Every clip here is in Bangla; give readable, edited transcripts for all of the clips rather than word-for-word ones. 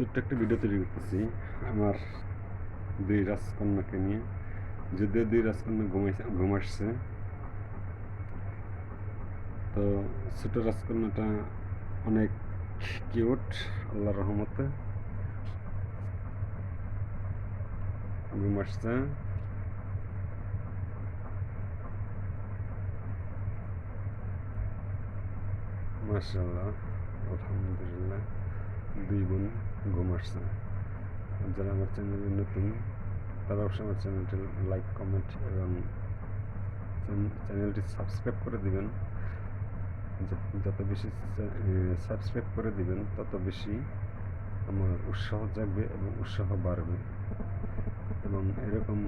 ছোট্ট একটা ভিডিও তৈরি করতেছি আমার দুই রাজকন্যাকে নিয়ে। যদিও দুই রাজকন্যা ঘুম আসছে, তো ছোট রাজকন্যাটা অনেক কিউট, আল্লাহর রহমতে ঘুম আসছে। মাশাআল্লাহ, আলহামদুলিল্লাহ, দুই বোন ঘুম আসছে। যারা আমার চ্যানেলে নতুন তারা অবশ্যই আমার চ্যানেলটি লাইক, কমেন্ট এবং চ্যানেলটি সাবস্ক্রাইব করে দিবেন। যত বেশি সাবস্ক্রাইব করে দিবেন তত বেশি আমার উৎসাহ জাগবে এবং উৎসাহ বাড়বে, এবং এরকম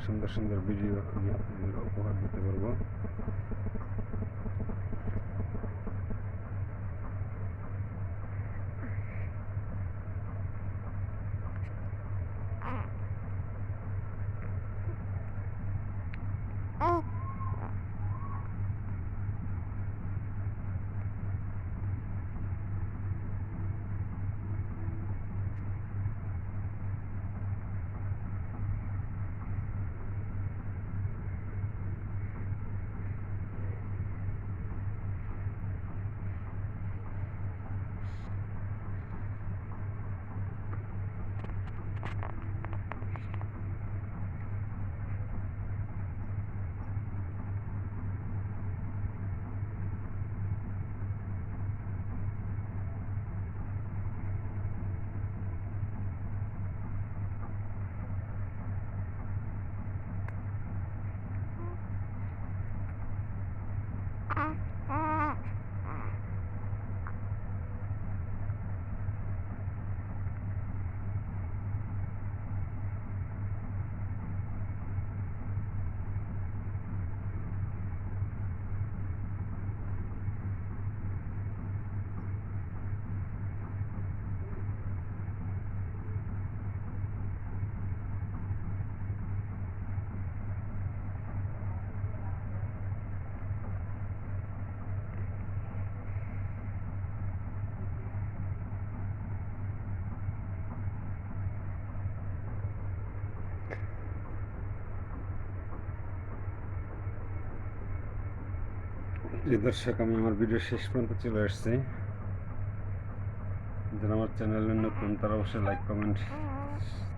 সুন্দর সুন্দর ভিডিও আমি আপনাদের উপহার দিতে পারবো। যে দর্শক, আমি আমার ভিডিও শেষ পর্যন্ত চলে আসছি। যারা আমার চ্যানেলে নতুন তারা অবশ্যই লাইক, কমেন্ট,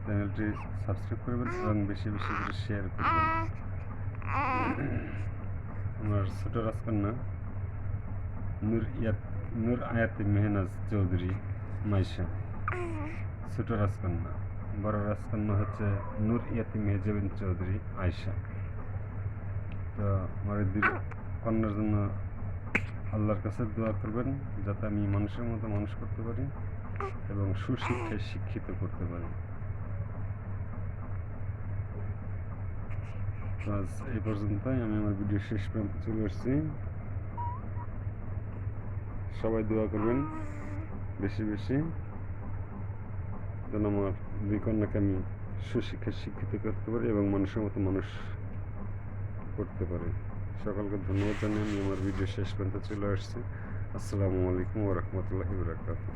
চ্যানেলটি সাবস্ক্রাইব করবেন এবং বেশি বেশি করে শেয়ার করবেন। আমার ছোট রাজকন্যা নূর আয়াতি মেহনাজ চৌধুরী মাইশা, ছোট রাজকন্যা। বড় রাজকন্যা হচ্ছে নূর ইয়াতি মেহজাবিন চৌধুরী আয়শা। তো আমার এই দুই কন্যার জন্য আল্লাহর কাছে দোয়া করবেন যাতে আমি মানুষের মতো মানুষ করতে পারি এবং সুশিক্ষায় শিক্ষিত করতে পারি। আজ এই পর্যন্তই, আমি আমার ভিডিও শেষ পর্যন্ত চলে আসছি। সবাই দোয়া করবেন বেশি বেশি, যেন আমার দুই কন্যাকে আমি সুশিক্ষায় শিক্ষিত করতে পারি এবং মানুষের মতো মানুষ করতে পারি। সকলকে ধন্যবাদ জানিয়ে আমি আমার ভিডিও শেষ পর্যন্ত চলে আসছি। আসসালামু আলাইকুম ওয়া রাহমাতুল্লাহি ওয়া বারাকাতুহু।